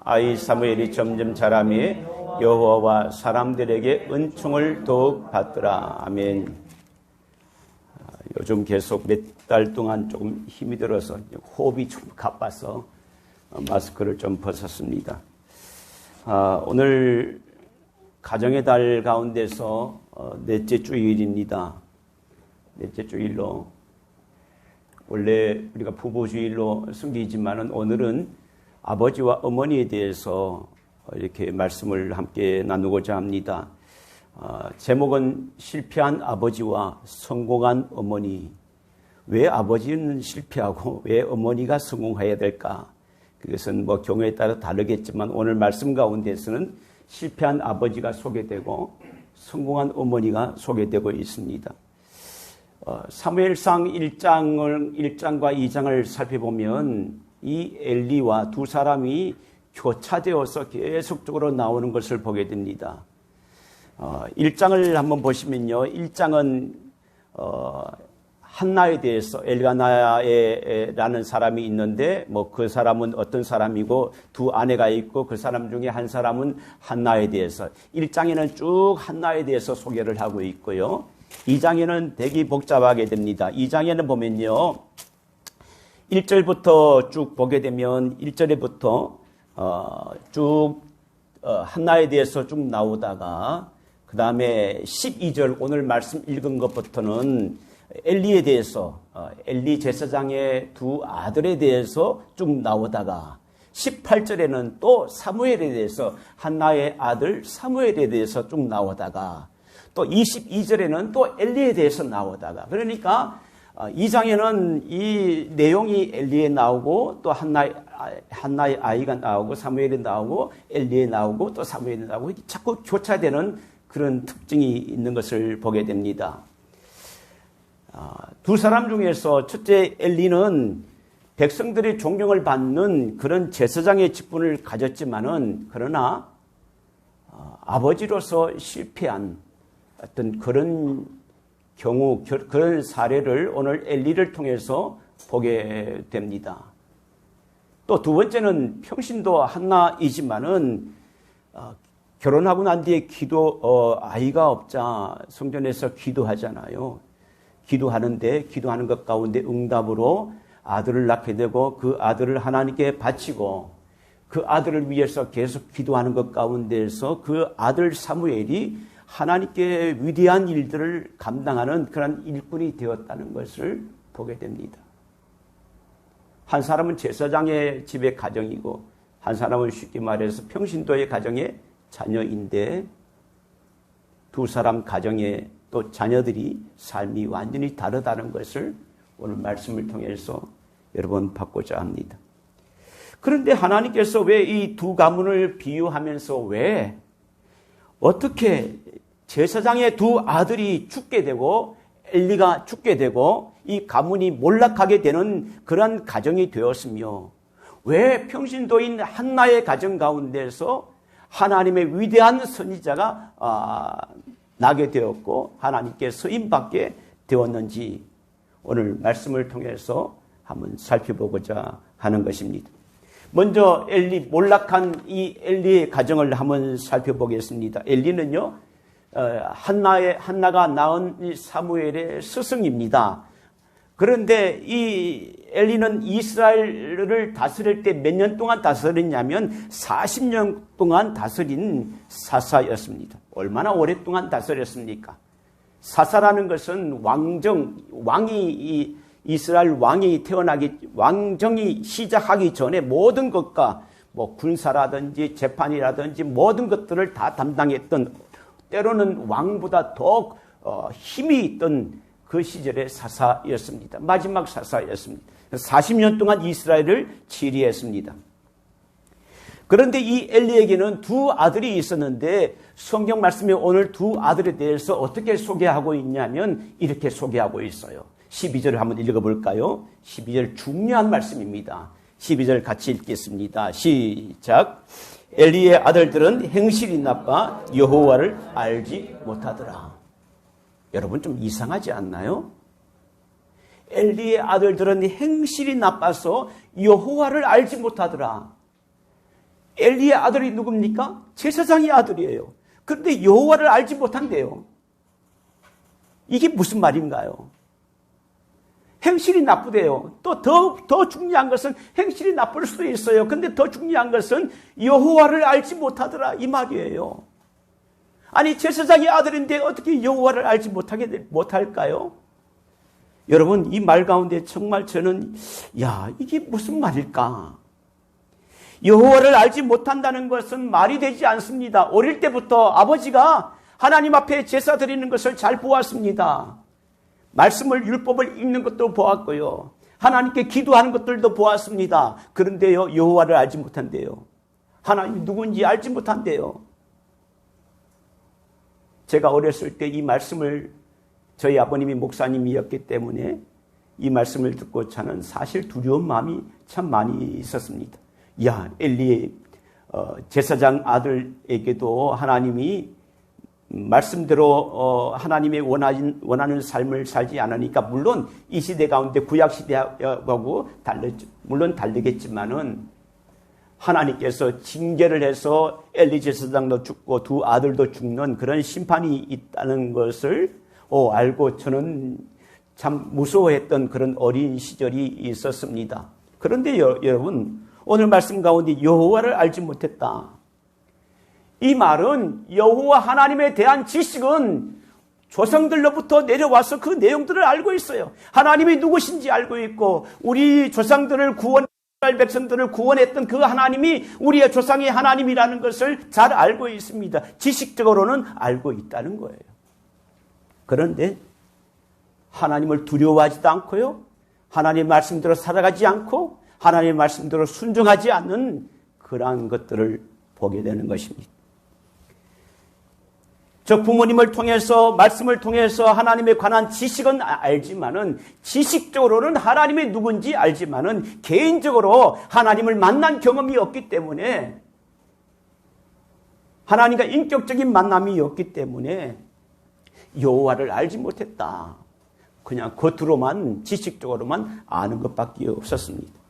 아이 사무엘이 점점 자라며 여호와와 사람들에게 은총을 더욱 받더라. 아멘. 요즘 계속 몇 달 동안 조금 힘이 들어서 호흡이 좀 가빠서 마스크를 좀 벗었습니다. 오늘 가정의 달 가운데서 넷째 주일입니다. 넷째 주일로 원래 우리가 부부주일로 섬기지만은 오늘은 아버지와 어머니에 대해서 이렇게 말씀을 함께 나누고자 합니다. 제목은 실패한 아버지와 성공한 어머니. 왜 아버지는 실패하고 왜 어머니가 성공해야 될까? 그것은 뭐 경우에 따라 다르겠지만 오늘 말씀 가운데서는 실패한 아버지가 소개되고 성공한 어머니가 소개되고 있습니다. 사무엘상 1장과 2장을 살펴보면 이 엘리와 두 사람이 교차되어서 계속적으로 나오는 것을 보게 됩니다. 1장을 한번 보시면요. 1장은 한나에 대해서 엘가나라는 사람이 있는데 그 사람은 어떤 사람이고 두 아내가 있고 그 사람 중에 한 사람은 한나에 대해서 1장에는 쭉 한나에 대해서 소개를 하고 있고요. 2장에는 되게 복잡하게 됩니다. 2장에는 보면요. 1절부터 쭉 보게 되면 1절에부터 쭉 한나에 대해서 쭉 나오다가 그 다음에 12절 오늘 말씀 읽은 것부터는 엘리에 대해서 엘리 제사장의 두 아들에 대해서 쭉 나오다가 18절에는 또 사무엘에 대해서 한나의 아들 사무엘에 대해서 쭉 나오다가 또 22절에는 또 엘리에 대해서 나오다가 그러니까 2장에는 이 내용이 엘리에 나오고 또 한나의 아이가 나오고 사무엘에 나오고 엘리에 나오고 또 사무엘에 나오고 자꾸 교차되는 그런 특징이 있는 것을 보게 됩니다. 두 사람 중에서 첫째 엘리는 백성들의 존경을 받는 그런 제사장의 직분을 가졌지만은 그러나 아버지로서 실패한 어떤 그런 경우, 그런 사례를 오늘 엘리를 통해서 보게 됩니다. 또 두 번째는 평신도 한나이지만은 결혼하고 난 뒤에 아이가 없자 성전에서 기도하잖아요. 기도하는데 기도하는 것 가운데 응답으로 아들을 낳게 되고 그 아들을 하나님께 바치고 그 아들을 위해서 계속 기도하는 것 가운데서 그 아들 사무엘이 하나님께 위대한 일들을 감당하는 그런 일꾼이 되었다는 것을 보게 됩니다. 한 사람은 제사장의 집의 가정이고 한 사람은 쉽게 말해서 평신도의 가정의 자녀인데 두 사람 가정의 또 자녀들이 삶이 완전히 다르다는 것을 오늘 말씀을 통해서 여러분 받고자 합니다. 그런데 하나님께서 왜 이 두 가문을 비유하면서 왜 어떻게 제사장의 두 아들이 죽게 되고 엘리가 죽게 되고 이 가문이 몰락하게 되는 그런 가정이 되었으며 왜 평신도인 한나의 가정 가운데서 하나님의 위대한 선지자가 나게 되었고 하나님께 쓰임받게 되었는지 오늘 말씀을 통해서 한번 살펴보고자 하는 것입니다. 먼저 몰락한 이 엘리의 가정을 한번 살펴보겠습니다. 엘리는요, 한나가 낳은 이 사무엘의 스승입니다. 그런데 이 엘리는 이스라엘을 다스릴 때 몇 년 동안 다스렸냐면 40년 동안 다스린 사사였습니다. 얼마나 오랫동안 다스렸습니까? 사사라는 것은 이스라엘 왕이 왕정이 시작하기 전에 모든 것과 군사라든지 재판이라든지 모든 것들을 다 담당했던 때로는 왕보다 더 힘이 있던 그 시절의 사사였습니다. 마지막 사사였습니다. 40년 동안 이스라엘을 치리했습니다. 그런데 이 엘리에게는 두 아들이 있었는데 성경 말씀에 오늘 두 아들에 대해서 어떻게 소개하고 있냐면 이렇게 소개하고 있어요. 12절을 한번 읽어볼까요? 12절 중요한 말씀입니다. 12절 같이 읽겠습니다. 시작. 엘리의 아들들은 행실이 나빠 여호와를 알지 못하더라. 여러분 좀 이상하지 않나요? 엘리의 아들들은 행실이 나빠서 여호와를 알지 못하더라. 엘리의 아들이 누굽니까? 제사장의 아들이에요. 그런데 여호와를 알지 못한대요. 이게 무슨 말인가요? 행실이 나쁘대요. 또 더 중요한 것은 행실이 나쁠 수도 있어요. 근데 더 중요한 것은 여호와를 알지 못하더라 이 말이에요. 아니 제사장의 아들인데 어떻게 여호와를 알지 못할까요? 여러분 이 말 가운데 정말 저는 이게 무슨 말일까? 여호와를 알지 못한다는 것은 말이 되지 않습니다. 어릴 때부터 아버지가 하나님 앞에 제사 드리는 것을 잘 보았습니다. 말씀을 율법을 읽는 것도 보았고요. 하나님께 기도하는 것들도 보았습니다. 그런데요 여호와를 알지 못한대요. 하나님이 누군지 알지 못한대요. 제가 어렸을 때 이 말씀을 저희 아버님이 목사님이었기 때문에 이 말씀을 듣고 저는 사실 두려운 마음이 참 많이 있었습니다. 엘리의 제사장 아들에게도 하나님이 말씀대로 하나님의 원하는 삶을 살지 않으니까 물론 이 시대 가운데 구약 시대하고 물론 다르겠지만은 하나님께서 징계를 해서 엘리 제사장도 죽고 두 아들도 죽는 그런 심판이 있다는 것을 알고 저는 참 무서워했던 그런 어린 시절이 있었습니다. 그런데 여러분 오늘 말씀 가운데 여호와를 알지 못했다. 이 말은 여호와 하나님에 대한 지식은 조상들로부터 내려와서 그 내용들을 알고 있어요. 하나님이 누구신지 알고 있고 우리 조상들을 이스라엘 백성들을 구원했던 그 하나님이 우리의 조상의 하나님이라는 것을 잘 알고 있습니다. 지식적으로는 알고 있다는 거예요. 그런데 하나님을 두려워하지도 않고요. 하나님의 말씀대로 살아가지 않고 하나님의 말씀대로 순종하지 않는 그러한 것들을 보게 되는 것입니다. 저 부모님을 통해서 말씀을 통해서 하나님에 관한 지식은 알지만은 지식적으로는 하나님이 누군지 알지만은 개인적으로 하나님을 만난 경험이 없기 때문에 하나님과 인격적인 만남이 없기 때문에 여호와를 알지 못했다. 그냥 겉으로만 지식적으로만 아는 것밖에 없었습니다.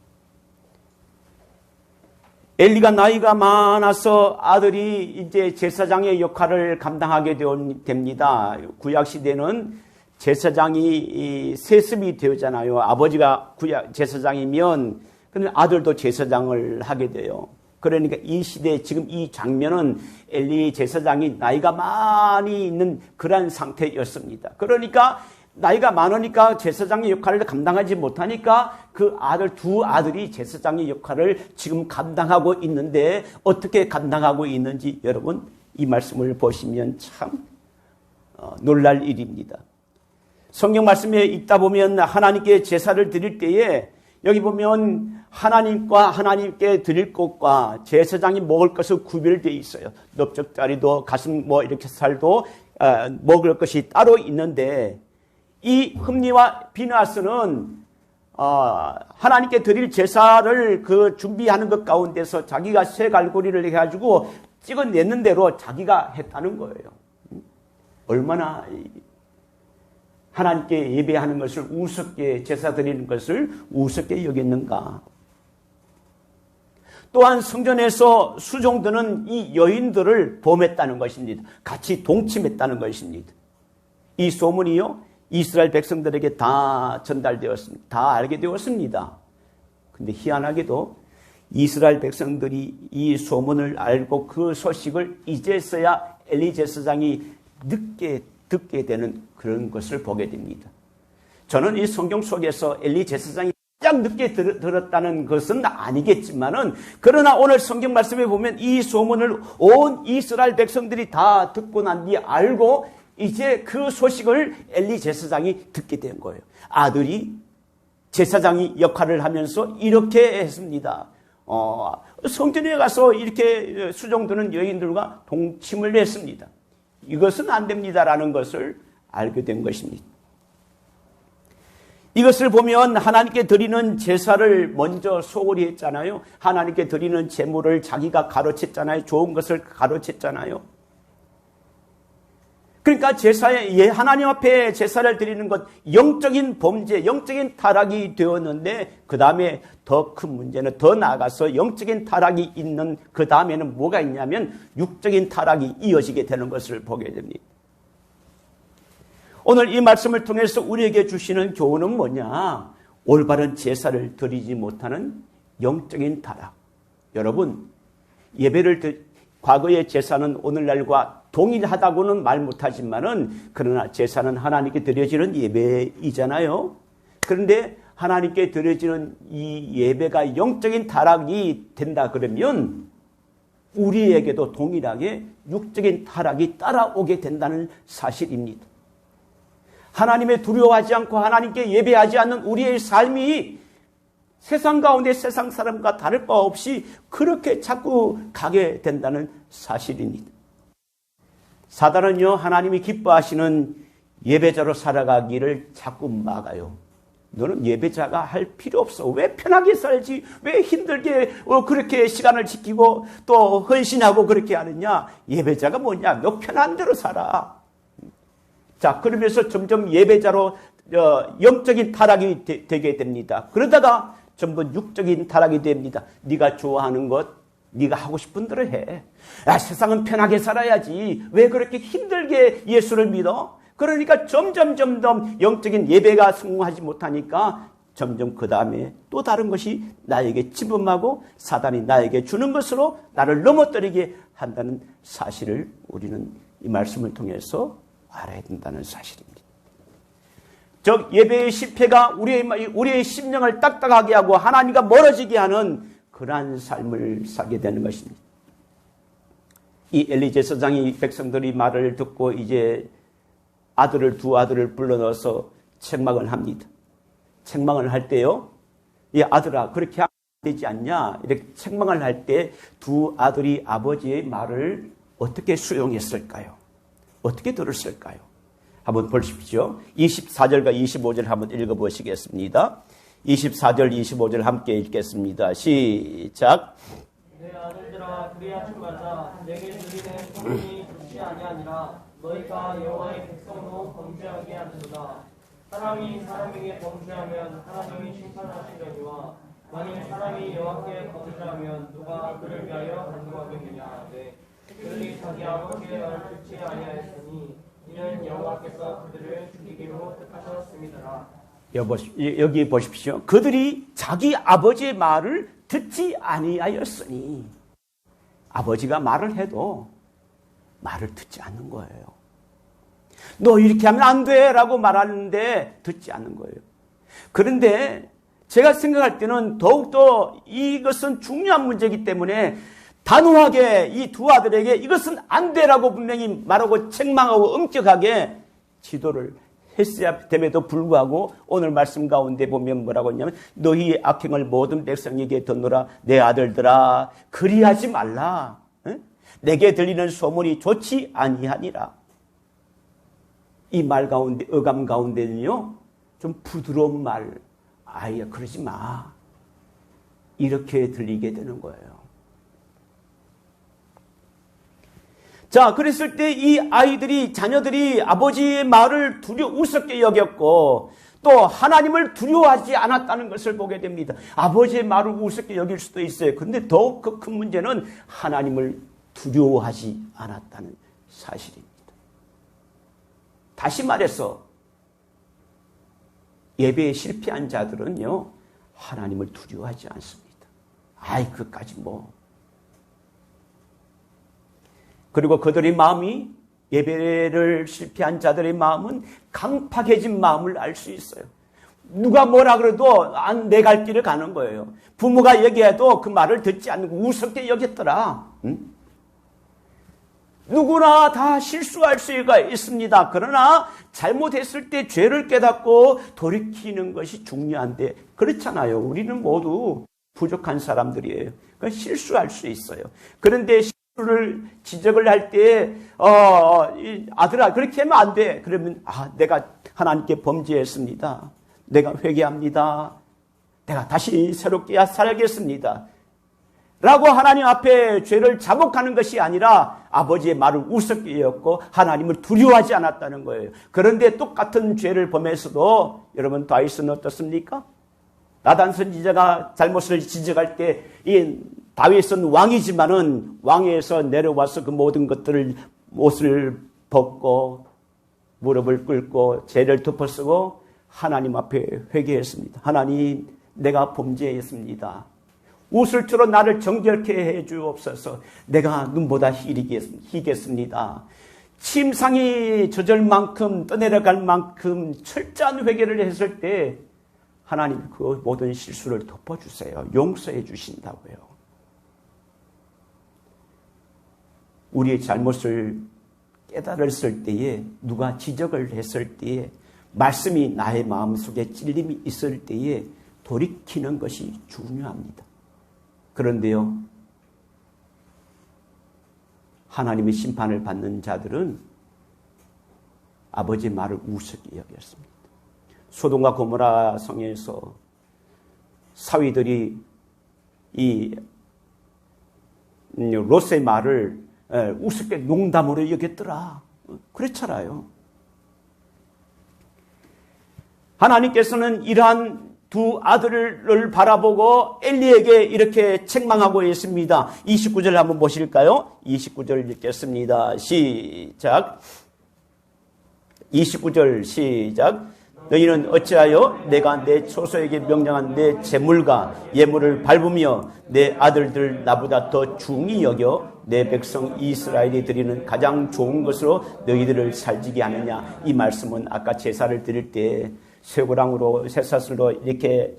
엘리가 나이가 많아서 아들이 이제 제사장의 역할을 감당하게 됩니다. 구약 시대는 제사장이 세습이 되었잖아요. 아버지가 제사장이면 그러면 아들도 제사장을 하게 돼요. 그러니까 이 시대 지금 이 장면은 엘리 제사장이 나이가 많이 있는 그런 상태였습니다. 그러니까 나이가 많으니까 제사장의 역할을 감당하지 못하니까 그 두 아들이 제사장의 역할을 지금 감당하고 있는데 어떻게 감당하고 있는지 여러분 이 말씀을 보시면 참 놀랄 일입니다. 성경 말씀에 읽다 보면 하나님께 제사를 드릴 때에 여기 보면 하나님과 하나님께 드릴 것과 제사장이 먹을 것을 구별되어 있어요. 넓적다리도 가슴 이렇게 살도 먹을 것이 따로 있는데 이 흠니와 비느하스는 하나님께 드릴 제사를 그 준비하는 것 가운데서 자기가 새 갈고리를 해가지고 찍어내는 대로 자기가 했다는 거예요. 얼마나 하나님께 예배하는 것을 우습게 제사 드리는 것을 우습게 여겼는가. 또한 성전에서 수종드는 이 여인들을 범했다는 것입니다. 같이 동침했다는 것입니다. 이 소문이요 이스라엘 백성들에게 다 전달되었습니다. 다 알게 되었습니다. 근데 희한하게도 이스라엘 백성들이 이 소문을 알고 그 소식을 이제서야 엘리 제사장이 늦게 듣게 되는 그런 것을 보게 됩니다. 저는 이 성경 속에서 엘리 제사장이 가장 늦게 들었다는 것은 아니겠지만은 그러나 오늘 성경 말씀에 보면 이 소문을 온 이스라엘 백성들이 다 듣고 난 뒤에 알고 이제 그 소식을 엘리 제사장이 듣게 된 거예요. 아들이 제사장이 역할을 하면서 이렇게 했습니다. 성전에 가서 이렇게 수종드는 여인들과 동침을 했습니다. 이것은 안 됩니다라는 것을 알게 된 것입니다. 이것을 보면 하나님께 드리는 제사를 먼저 소홀히 했잖아요. 하나님께 드리는 제물을 자기가 가로챘잖아요. 좋은 것을 가로챘잖아요. 그러니까 제사에, 하나님 앞에 제사를 드리는 것, 영적인 범죄, 영적인 타락이 되었는데, 그 다음에 더 큰 문제는 더 나아가서 영적인 타락이 있는 그 다음에는 뭐가 있냐면, 육적인 타락이 이어지게 되는 것을 보게 됩니다. 오늘 이 말씀을 통해서 우리에게 주시는 교훈은 뭐냐? 올바른 제사를 드리지 못하는 영적인 타락. 여러분, 과거의 제사는 오늘날과 동일하다고는 말 못하지만은, 그러나 제사는 하나님께 드려지는 예배이잖아요. 그런데 하나님께 드려지는 이 예배가 영적인 타락이 된다 그러면 우리에게도 동일하게 육적인 타락이 따라오게 된다는 사실입니다. 하나님의 두려워하지 않고 하나님께 예배하지 않는 우리의 삶이 세상 가운데 세상 사람과 다를 바 없이 그렇게 자꾸 가게 된다는 사실입니다. 사단은요, 하나님이 기뻐하시는 예배자로 살아가기를 자꾸 막아요. 너는 예배자가 할 필요 없어. 왜 편하게 살지? 왜 힘들게 그렇게 시간을 지키고 또 헌신하고 그렇게 하느냐? 예배자가 뭐냐? 너 편한 대로 살아. 자, 그러면서 점점 예배자로 영적인 타락이 되게 됩니다. 그러다가 전부 육적인 타락이 됩니다. 네가 좋아하는 것, 네가 하고 싶은 대로 해. 야, 세상은 편하게 살아야지. 왜 그렇게 힘들게 예수를 믿어? 그러니까 점점 영적인 예배가 성공하지 못하니까 점점 그 다음에 또 다른 것이 나에게 침범하고 사단이 나에게 주는 것으로 나를 넘어뜨리게 한다는 사실을 우리는 이 말씀을 통해서 알아야 된다는 사실입니다. 즉 예배의 실패가 우리의 심령을 딱딱하게 하고 하나님과 멀어지게 하는 그러한 삶을 살게 되는 것입니다. 이 엘리제 서장이 백성들이 말을 듣고 이제 두 아들을 불러넣어서 책망을 합니다. 책망을 할 때요, 이 아들아 그렇게 하면 되지 않냐 이렇게 책망을 할 때 두 아들이 아버지의 말을 어떻게 수용했을까요? 어떻게 들었을까요? 한번 보십시오. 24절과 25절 한번 읽어보시겠습니다. 24절, 25절 함께 읽겠습니다. 시작. 내 아들들아 그리하지 말라. 내게 드리는 소문이 좋지 아니하니라. 너희가 여호와의 백성도 범죄하게 하는도다. 사람이 사람에게 범죄하면 하나님이 심판하시려니와 만일 사람이 여호와께 범죄하면 누가 그를 위하여 간구하겠느냐. 그들이 자기 아버지의 말을 듣지 아니하였으니 이는 여호와께서 그들을 죽이기로 뜻하셨음이더라. 여기 보십시오. 그들이 자기 아버지의 말을 듣지 아니하였으니, 아버지가 말을 해도 말을 듣지 않는 거예요. 너 이렇게 하면 안 돼 라고 말하는데 듣지 않는 거예요. 그런데 제가 생각할 때는 더욱더 이것은 중요한 문제이기 때문에 단호하게 이 두 아들에게 이것은 안 되라고 분명히 말하고 책망하고 엄격하게 지도를 했어야 됨에도 불구하고 오늘 말씀 가운데 보면 뭐라고 했냐면 너희의 악행을 모든 백성에게 덧노라. 내 아들들아 그리하지 말라. 내게 들리는 소문이 좋지 아니하니라. 이 말 가운데, 어감 가운데는요, 좀 부드러운 말, 아이야, 그러지 마. 이렇게 들리게 되는 거예요. 자, 그랬을 때 이 자녀들이 아버지의 말을 우습게 여겼고, 또 하나님을 두려워하지 않았다는 것을 보게 됩니다. 아버지의 말을 우습게 여길 수도 있어요. 그런데 더욱 큰 문제는 하나님을 두려워하지 않았다는 사실입니다. 다시 말해서 예배에 실패한 자들은요, 하나님을 두려워하지 않습니다. 아이, 그까지 뭐. 그리고 그들의 마음이, 예배를 실패한 자들의 마음은 강팍해진 마음을 알 수 있어요. 누가 뭐라 그래도 내 갈 길을 가는 거예요. 부모가 얘기해도 그 말을 듣지 않고 우습게 여겼더라. 응? 누구나 다 실수할 수가 있습니다. 그러나 잘못했을 때 죄를 깨닫고 돌이키는 것이 중요한데 그렇잖아요. 우리는 모두 부족한 사람들이에요. 그러니까 실수할 수 있어요. 그런데 실수를 지적을 할 때 아들아 그렇게 하면 안 돼. 그러면 내가 하나님께 범죄했습니다. 내가 회개합니다. 내가 다시 새롭게 살겠습니다. 라고 하나님 앞에 죄를 자복하는 것이 아니라 아버지의 말을 우습게 여겼고 하나님을 두려워하지 않았다는 거예요. 그런데 똑같은 죄를 범해서도 여러분 다윗은 어떻습니까? 나단 선지자가 잘못을 지적할 때 이 다윗은 왕이지만은 왕에서 내려와서 그 모든 것들을 옷을 벗고 무릎을 꿇고 죄를 덮어쓰고 하나님 앞에 회개했습니다. 하나님, 내가 범죄했습니다. 웃을 줄로 나를 정결케 해 주옵소서. 내가 눈보다 희겠습니다. 침상이 젖을 만큼 떠내려갈 만큼 철저한 회개를 했을 때 하나님 그 모든 실수를 덮어주세요. 용서해 주신다고요. 우리의 잘못을 깨달았을 때에, 누가 지적을 했을 때에, 말씀이 나의 마음속에 찔림이 있을 때에 돌이키는 것이 중요합니다. 그런데요, 하나님의 심판을 받는 자들은 아버지의 말을 우습게 여겼습니다. 소돔과 고모라 성에서 사위들이 이 롯의 말을 우습게 농담으로 여겼더라. 그렇잖아요. 하나님께서는 이러한 두 아들을 바라보고 엘리에게 이렇게 책망하고 있습니다. 29절 한번 보실까요? 29절 읽겠습니다. 시작. 29절 시작. 너희는 어찌하여 내가 내 초소에게 명령한 내 재물과 예물을 밟으며 내 아들들 나보다 더 중히 여겨 내 백성 이스라엘이 드리는 가장 좋은 것으로 너희들을 살지게 하느냐. 이 말씀은 아까 제사를 드릴 때 쇠고랑으로 쇠사슬로 이렇게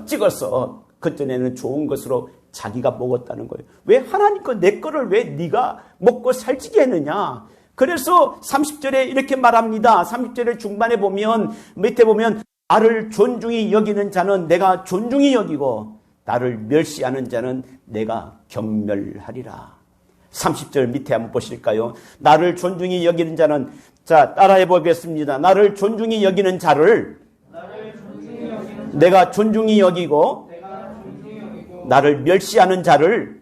찍어서 그전에는 좋은 것으로 자기가 먹었다는 거예요. 왜 하나님 거 내 거를 왜 네가 먹고 살찌게 했느냐. 그래서 30절에 이렇게 말합니다. 30절의 중반에 보면, 밑에 보면 나를 존중히 여기는 자는 내가 존중히 여기고 나를 멸시하는 자는 내가 경멸하리라. 30절 밑에 한번 보실까요? 나를 존중히 여기는 자는, 자, 따라해 보겠습니다. 나를 존중히 여기는 자를 내가 존중히 여기고 나를 멸시하는 자를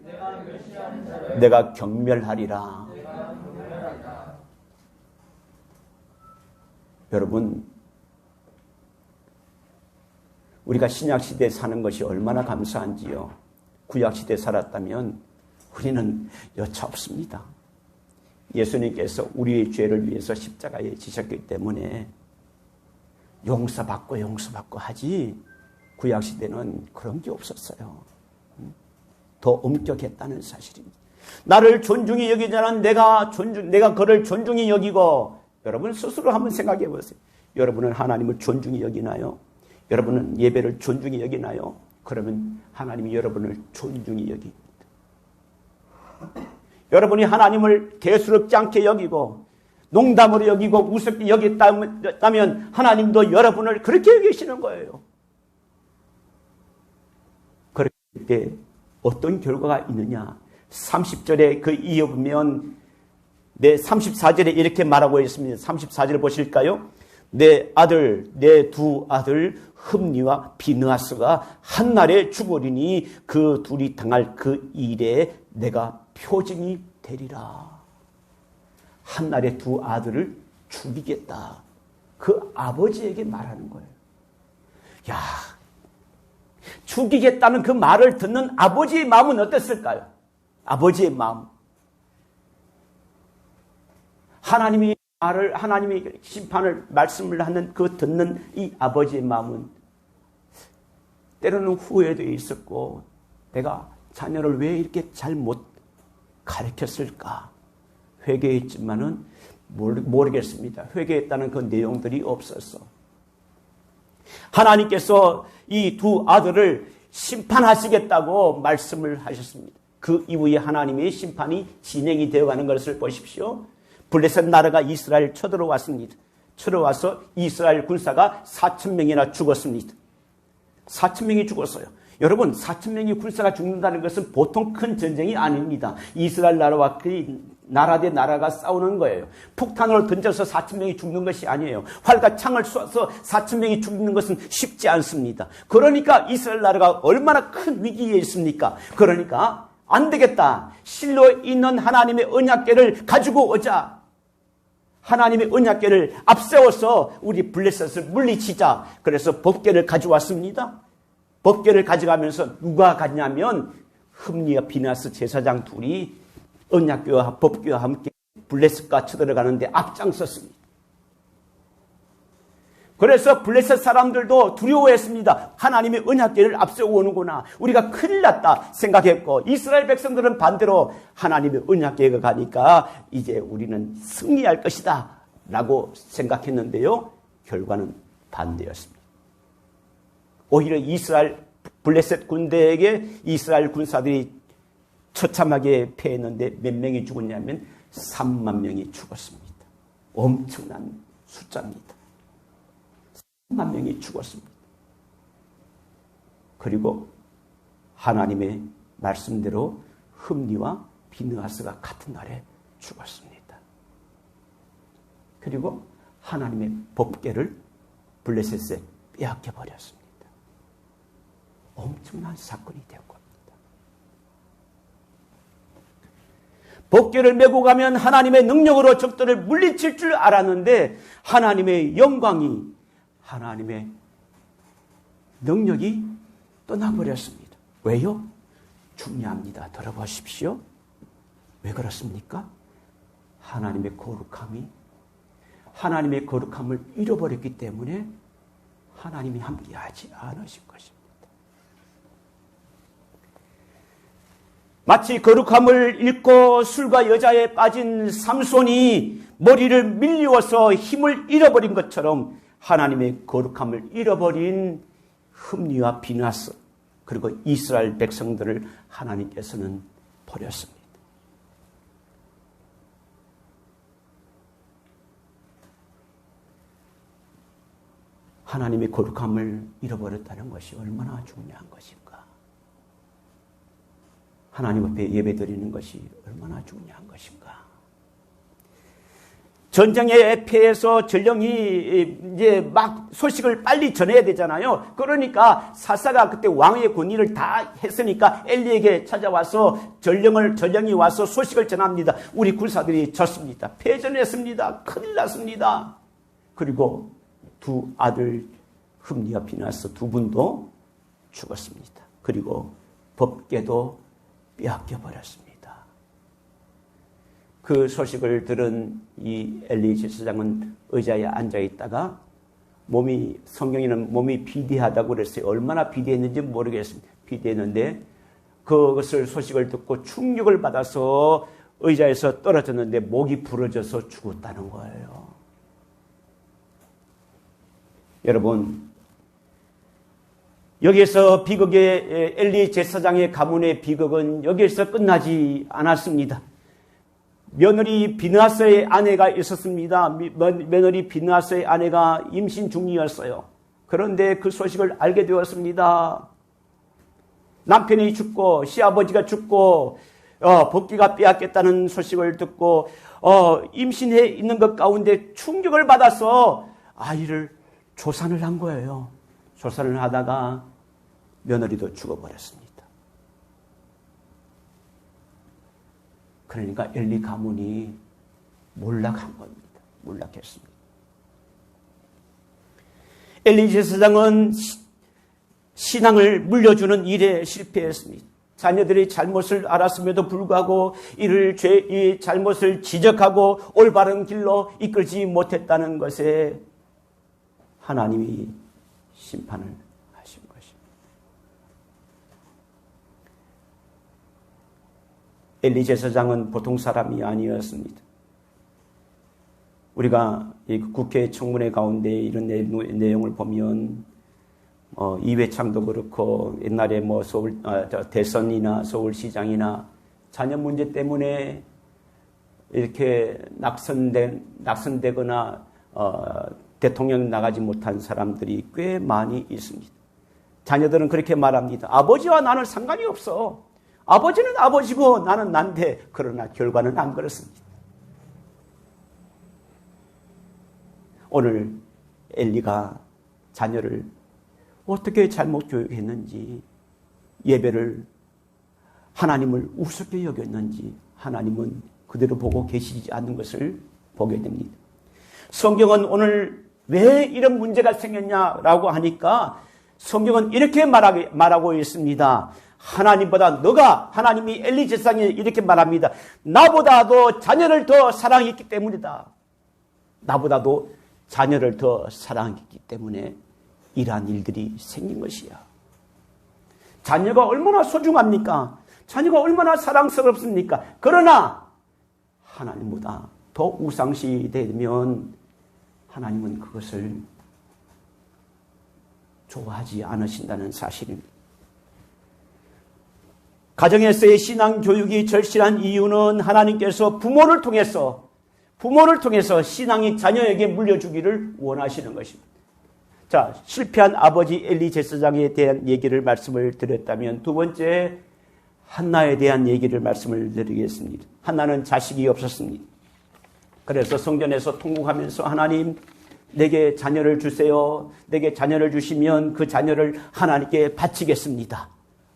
내가 경멸하리라. 여러분, 우리가 신약시대에 사는 것이 얼마나 감사한지요. 구약시대에 살았다면 우리는 여차 없습니다. 예수님께서 우리의 죄를 위해서 십자가에 지셨기 때문에 용서받고 하지, 구약시대는 그런 게 없었어요. 더 엄격했다는 사실입니다. 나를 존중히 여기는 자는 내가 그를 존중히 여기고. 여러분 스스로 한번 생각해 보세요. 여러분은 하나님을 존중히 여기나요? 여러분은 예배를 존중히 여기나요? 그러면 하나님이 여러분을 존중히 여깁니다. 여러분이 하나님을 대수롭지 않게 여기고 농담으로 여기고 우습게 여겼다면 하나님도 여러분을 그렇게 여기시는 거예요. 그럴 때 어떤 결과가 있느냐? 30절에 그 이어보면 내 34절에 이렇게 말하고 있습니다. 34절 보실까요? 내 두 아들 흠니와 비느하스가 한날에 죽으리니 그 둘이 당할 그 일에 내가 표징이 되리라. 한날에 두 아들을 죽이겠다. 그 아버지에게 말하는 거예요. 야, 죽이겠다는 그 말을 듣는 아버지의 마음은 어땠을까요? 아버지의 마음. 하나님의 심판을 말씀을 하는 그 듣는 이 아버지의 마음은 때로는 후회도 있었고, 내가 자녀를 왜 이렇게 잘못 가르쳤을까? 회개했지만은 모르겠습니다. 회개했다는 그 내용들이 없었어. 하나님께서 이 두 아들을 심판하시겠다고 말씀을 하셨습니다. 그 이후에 하나님의 심판이 진행이 되어가는 것을 보십시오. 블레셋 나라가 이스라엘 쳐들어왔습니다. 쳐들어와서 이스라엘 군사가 4,000명이나 죽었습니다. 4,000명이 죽었어요. 여러분, 4,000명의 군사가 죽는다는 것은 보통 큰 전쟁이 아닙니다. 이스라엘 나라와 그 나라 대 나라가 싸우는 거예요. 폭탄을 던져서 4,000명이 죽는 것이 아니에요. 활과 창을 쏘아서 4,000명이 죽는 것은 쉽지 않습니다. 그러니까 이스라엘 나라가 얼마나 큰 위기에 있습니까? 그러니까 안 되겠다. 실로 있는 하나님의 언약궤를 가지고 오자. 하나님의 언약궤를 앞세워서 우리 블레셋을 물리치자. 그래서 법궤를 가져왔습니다. 법궤를 가져가면서 누가 갔냐면 흠니와 비나스 제사장 둘이 언약궤와 법궤와 함께 블레셋과 쳐들어가는데 앞장섰습니다. 그래서 블레셋 사람들도 두려워했습니다. 하나님의 언약궤를 앞세워 오는구나. 우리가 큰일 났다 생각했고, 이스라엘 백성들은 반대로 하나님의 언약궤가 가니까 이제 우리는 승리할 것이다 라고 생각했는데요. 결과는 반대였습니다. 오히려 블레셋 군대에게 이스라엘 군사들이 처참하게 패했는데 몇 명이 죽었냐면 3만 명이 죽었습니다. 엄청난 숫자입니다. 3만 명이 죽었습니다. 그리고 하나님의 말씀대로 흠니와 비느하스가 같은 날에 죽었습니다. 그리고 하나님의 법궤를 블레셋에 빼앗겨 버렸습니다. 엄청난 사건이 된 겁니다. 법궤를 메고 가면 하나님의 능력으로 적들을 물리칠 줄 알았는데 하나님의 영광이, 하나님의 능력이 떠나버렸습니다. 왜요? 중요합니다. 들어보십시오. 왜 그렇습니까? 하나님의 거룩함을 잃어버렸기 때문에 하나님이 함께하지 않으신 것입니다. 마치 거룩함을 잃고 술과 여자에 빠진 삼손이 머리를 밀리워서 힘을 잃어버린 것처럼 하나님의 거룩함을 잃어버린 흠니와 비나스, 그리고 이스라엘 백성들을 하나님께서는 버렸습니다. 하나님의 거룩함을 잃어버렸다는 것이 얼마나 중요한 것인가? 하나님 앞에 예배드리는 것이 얼마나 중요한 것인가? 전쟁에 패해서 전령이 이제 막 소식을 빨리 전해야 되잖아요. 그러니까 사사가 그때 왕의 권위를 다 했으니까 엘리에게 찾아와서 전령이 와서 소식을 전합니다. 우리 군사들이 졌습니다. 패전했습니다. 큰일 났습니다. 그리고 두 아들 흠니와 비나스 두 분도 죽었습니다. 그리고 법궤도 빼앗겨 버렸습니다. 그 소식을 들은 이 엘리 제사장은 의자에 앉아 있다가 성경에는 몸이 비대하다고 그랬어요. 얼마나 비대했는지 모르겠습니다. 비대했는데 그것을 소식을 듣고 충격을 받아서 의자에서 떨어졌는데 목이 부러져서 죽었다는 거예요. 여러분, 여기에서 비극의 엘리 제사장의 가문의 비극은 여기에서 끝나지 않았습니다. 며느리 비느하스의 아내가 있었습니다. 며느리 비느하스의 아내가 임신 중이었어요. 그런데 그 소식을 알게 되었습니다. 남편이 죽고 시아버지가 죽고 법궤가 빼앗겼다는 소식을 듣고 임신해 있는 것 가운데 충격을 받아서 아이를 조산을 한 거예요. 조산을 하다가 며느리도 죽어버렸습니다. 그러니까 엘리 가문이 몰락한 겁니다. 몰락했습니다. 엘리 제사장은 신앙을 물려주는 일에 실패했습니다. 자녀들이 잘못을 알았음에도 불구하고 이 잘못을 지적하고 올바른 길로 이끌지 못했다는 것에 하나님이 심판을 하신 것입니다. 엘리 제사장은 보통 사람이 아니었습니다. 우리가 이 국회 청문회 가운데 이런 내용을 보면 이회창도 그렇고 옛날에 대선이나 서울시장이나 자녀 문제 때문에 이렇게 낙선되거나 대통령 나가지 못한 사람들이 꽤 많이 있습니다. 자녀들은 그렇게 말합니다. 아버지와 나는 상관이 없어. 아버지는 아버지고 나는 난데. 그러나 결과는 안 그렇습니다. 오늘 엘리가 자녀를 어떻게 잘못 교육했는지, 예배를 하나님을 우습게 여겼는지 하나님은 그대로 보고 계시지 않는 것을 보게 됩니다. 성경은 오늘 왜 이런 문제가 생겼냐라고 하니까 성경은 이렇게 말하고 있습니다. 하나님보다 하나님이 엘리 제사장이 이렇게 말합니다. 나보다도 자녀를 더 사랑했기 때문이다. 나보다도 자녀를 더 사랑했기 때문에 이러한 일들이 생긴 것이야. 자녀가 얼마나 소중합니까? 자녀가 얼마나 사랑스럽습니까? 그러나 하나님보다 더 우상시되면 하나님은 그것을 좋아하지 않으신다는 사실입니다. 가정에서의 신앙 교육이 절실한 이유는 하나님께서 부모를 통해서 신앙이 자녀에게 물려주기를 원하시는 것입니다. 자, 실패한 아버지 엘리 제사장에 대한 얘기를 말씀을 드렸다면 두 번째 한나에 대한 얘기를 말씀을 드리겠습니다. 한나는 자식이 없었습니다. 그래서 성전에서 통곡하면서 하나님 내게 자녀를 주세요. 내게 자녀를 주시면 그 자녀를 하나님께 바치겠습니다.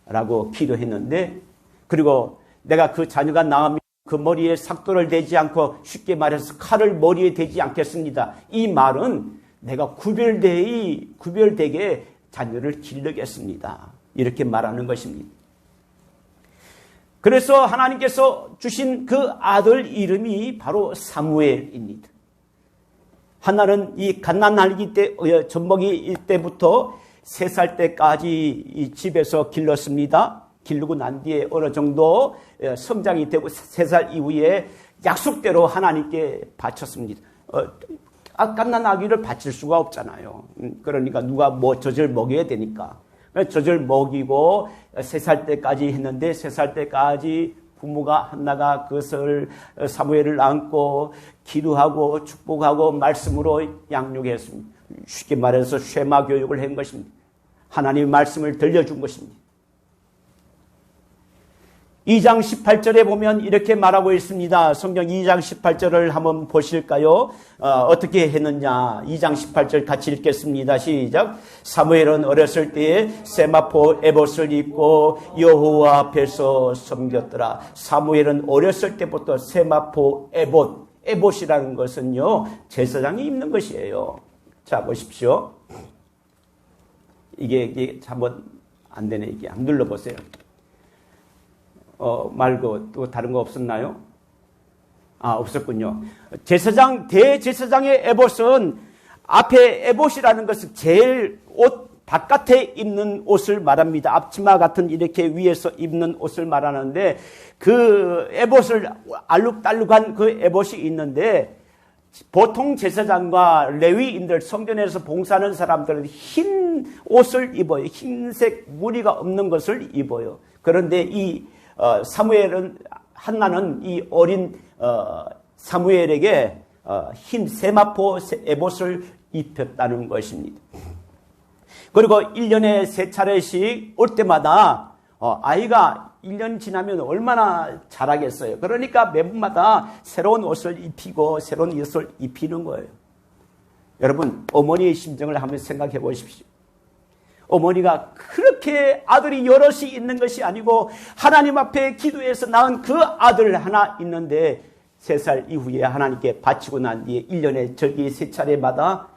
라고 기도했는데 그리고 내가 그 자녀가 낳으면 그 머리에 삭도를 대지 않고 쉽게 말해서 칼을 머리에 대지 않겠습니다. 이 말은 내가 구별되게 자녀를 기르겠습니다. 이렇게 말하는 것입니다. 그래서 하나님께서 주신 그 아들 이름이 바로 사무엘입니다. 한나는 이 갓난아기 때, 젖먹이 때부터 3살 때까지 이 집에서 길렀습니다. 기르고 난 뒤에 어느 정도 성장이 되고 3살 이후에 약속대로 하나님께 바쳤습니다. 갓난아기를 바칠 수가 없잖아요. 그러니까 누가 젖을 먹여야 되니까. 젖을 먹이고 3살 때까지 했는데 3살 때까지 부모가 한나가 그것을 사무엘을 안고 기도하고 축복하고 말씀으로 양육했습니다. 쉽게 말해서 쉐마 교육을 한 것입니다. 하나님의 말씀을 들려준 것입니다. 2장 18절에 보면 이렇게 말하고 있습니다. 성경 2장 18절을 한번 보실까요? 어떻게 했느냐. 2장 18절 같이 읽겠습니다. 시작. 사무엘은 어렸을 때에 세마포 에봇을 입고 여호와 앞에서 섬겼더라. 사무엘은 어렸을 때부터 세마포 에봇이라는 것은요, 제사장이 입는 것이에요. 자, 보십시오. 이게 한번 안 되네. 이게 한번 눌러보세요. 말고 또 다른 거 없었나요? 없었군요. 대제사장의 에봇은 앞에 에봇이라는 것은 제일 옷 바깥에 입는 옷을 말합니다. 앞치마 같은 이렇게 위에서 입는 옷을 말하는데 그 에봇을 알룩달룩한 그 에봇이 있는데 보통 제사장과 레위인들 성전에서 봉사하는 사람들은 흰 옷을 입어요. 흰색 무늬가 없는 것을 입어요. 그런데 이 한나는 이 어린 사무엘에게 흰 세마포 에봇을 입혔다는 것입니다. 그리고 1년에 3차례씩 올 때마다 아이가 1년 지나면 얼마나 자라겠어요. 그러니까 매번마다 새로운 옷을 입히고 새로운 옷을 입히는 거예요. 여러분, 어머니의 심정을 한번 생각해 보십시오. 어머니가 그렇게 아들이 여럿이 있는 것이 아니고 하나님 앞에 기도해서 낳은 그 아들 하나 있는데 3살 이후에 하나님께 바치고 난 뒤에 1년에 절기 3차례마다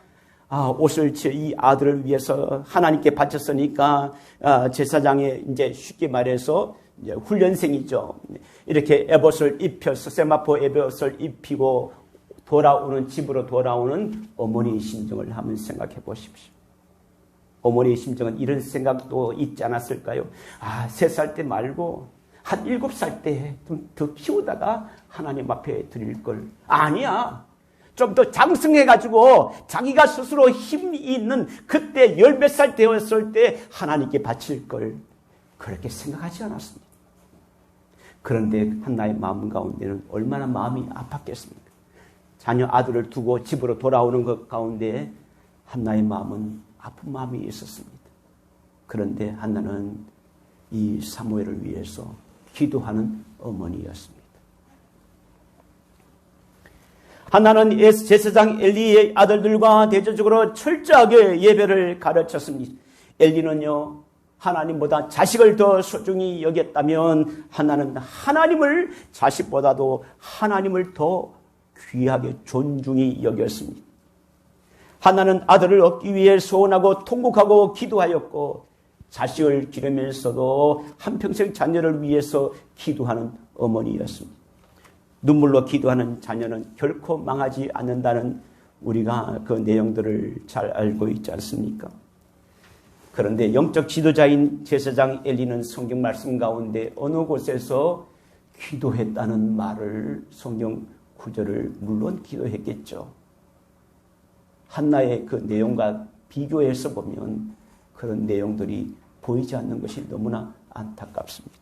옷을 이 아들을 위해서 하나님께 바쳤으니까 제사장의 이제 쉽게 말해서 이제 훈련생이죠. 이렇게 에봇을 입혀서 세마포 에봇을 입히고 집으로 돌아오는 어머니의 심정을 한번 생각해 보십시오. 어머니의 심정은 이런 생각도 있지 않았을까요? 3살 때 말고 한 7살 때 좀 더 키우다가 하나님 앞에 드릴 걸. 아니야. 좀 더 장성해가지고 자기가 스스로 힘이 있는 그때 10몇 살 되었을 때 하나님께 바칠 걸. 그렇게 생각하지 않았습니다. 그런데 한나의 마음 가운데는 얼마나 마음이 아팠겠습니까? 자녀 아들을 두고 집으로 돌아오는 것 가운데 한나의 마음은 아픈 마음이 있었습니다. 그런데 한나는 이 사무엘을 위해서 기도하는 어머니였습니다. 한나는 제사장 엘리의 아들들과 대조적으로 철저하게 예배를 가르쳤습니다. 엘리는요, 하나님보다 자식을 더 소중히 여겼다면 하나는 하나님을 자식보다도 하나님을 더 귀하게 존중히 여겼습니다. 하나는 아들을 얻기 위해 소원하고 통곡하고 기도하였고 자식을 기르면서도 한평생 자녀를 위해서 기도하는 어머니였습니다. 눈물로 기도하는 자녀는 결코 망하지 않는다는 우리가 그 내용들을 잘 알고 있지 않습니까? 그런데 영적 지도자인 제사장 엘리는 성경 말씀 가운데 어느 곳에서 기도했다는 말을 성경 구절을 물론 기도했겠죠. 한나의 그 내용과 비교해서 보면 그런 내용들이 보이지 않는 것이 너무나 안타깝습니다.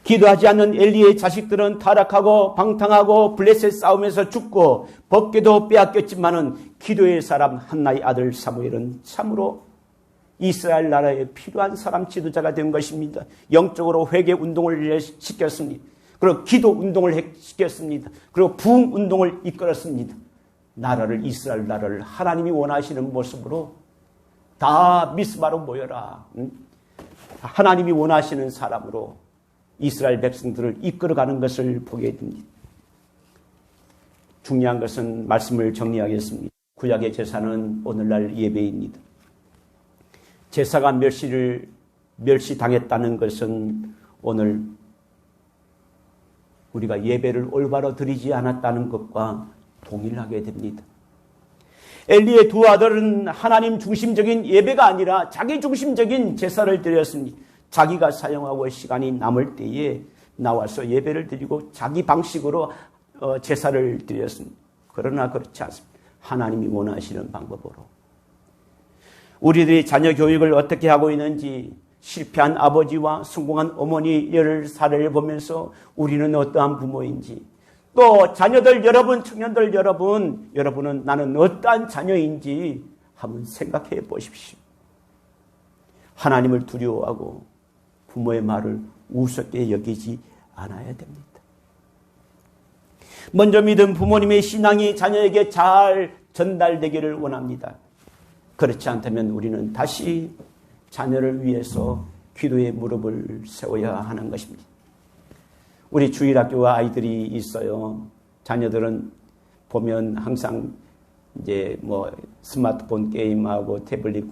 기도하지 않는 엘리의 자식들은 타락하고 방탕하고 블레셋 싸움에서 죽고 법궤도 빼앗겼지만은 기도의 사람 한나의 아들 사무엘은 참으로 이스라엘 나라에 필요한 사람 지도자가 된 것입니다. 영적으로 회개 운동을 시켰습니다. 그리고 기도 운동을 시켰습니다. 그리고 부흥 운동을 이끌었습니다. 나라를 이스라엘 나라를 하나님이 원하시는 모습으로 다 미스바로 모여라. 하나님이 원하시는 사람으로 이스라엘 백성들을 이끌어가는 것을 보게 됩니다. 중요한 것은 말씀을 정리하겠습니다. 구약의 제사는 오늘날 예배입니다. 제사가 멸시당했다는 것은 오늘 우리가 예배를 올바로 드리지 않았다는 것과 동일하게 됩니다. 엘리의 두 아들은 하나님 중심적인 예배가 아니라 자기 중심적인 제사를 드렸습니다. 자기가 사용하고 시간이 남을 때에 나와서 예배를 드리고 자기 방식으로 제사를 드렸습니다. 그러나 그렇지 않습니다. 하나님이 원하시는 방법으로. 우리들이 자녀 교육을 어떻게 하고 있는지 실패한 아버지와 성공한 어머니의 사례를 보면서 우리는 어떠한 부모인지 또 자녀들 여러분, 청년들 여러분은 나는 어떠한 자녀인지 한번 생각해 보십시오. 하나님을 두려워하고 부모의 말을 우습게 여기지 않아야 됩니다. 먼저 믿은 부모님의 신앙이 자녀에게 잘 전달되기를 원합니다. 그렇지 않다면 우리는 다시 자녀를 위해서 기도의 무릎을 세워야 하는 것입니다. 우리 주일학교와 아이들이 있어요. 자녀들은 보면 항상 이제 뭐 스마트폰 게임하고 태블릿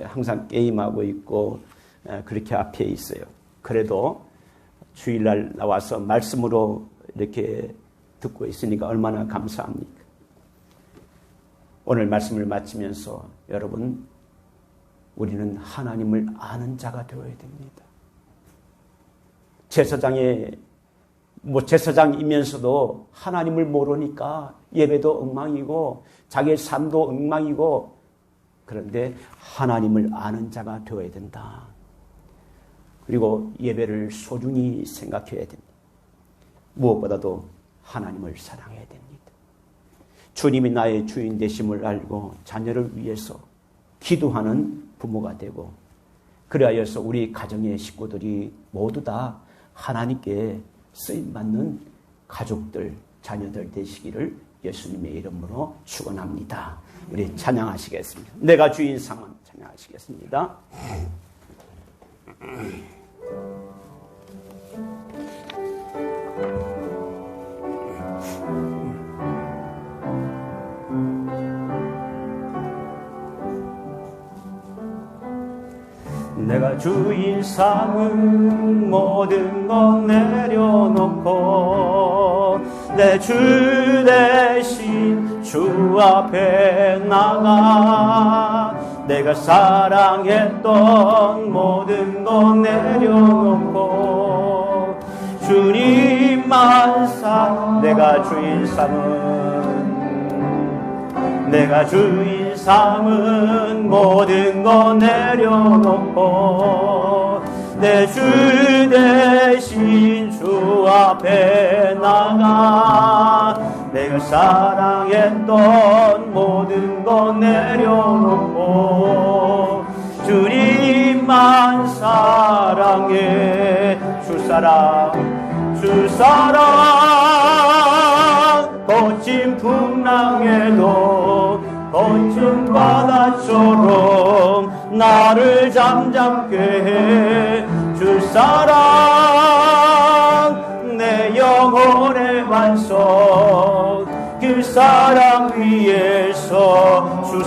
항상 게임하고 있고 그렇게 앞에 있어요. 그래도 주일날 나와서 말씀으로 이렇게 듣고 있으니까 얼마나 감사합니까? 오늘 말씀을 마치면서 여러분, 우리는 하나님을 아는 자가 되어야 됩니다. 제사장이면서도 하나님을 모르니까 예배도 엉망이고 자기의 삶도 엉망이고, 그런데 하나님을 아는 자가 되어야 된다. 그리고 예배를 소중히 생각해야 됩니다. 무엇보다도 하나님을 사랑해야 됩니다. 주님이 나의 주인 되심을 알고 자녀를 위해서 기도하는 부모가 되고, 그리하여서 우리 가정의 식구들이 모두 다 하나님께 쓰임받는 가족들, 자녀들 되시기를 예수님의 이름으로 축원합니다. 우리 찬양하시겠습니다. 내가 주인 상은 찬양하시겠습니다. 내가 주인 삼은 모든 것 내려놓고 내 주 대신 주 앞에 나가 내가 사랑했던 모든 것 내려놓고 주님만 내가 주인 삼은 모든 것 내려놓고 내 주 대신 주 앞에 나가 내가 사랑했던 모든 것 내려놓고 주님만 사랑해. 주 사랑 거친 풍랑에도 거친 바다처럼 나를 잠잠케 해 주 사랑 내 영혼의 완성 그 사랑 위에서 주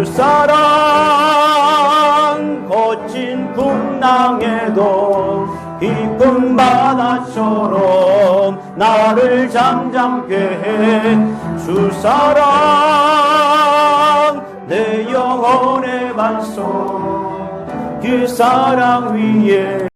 사랑 거친 풍랑에도 깊은 바다처럼 나를 잠잠케 해 주 사랑 내 영혼의 반석 그 사랑 위에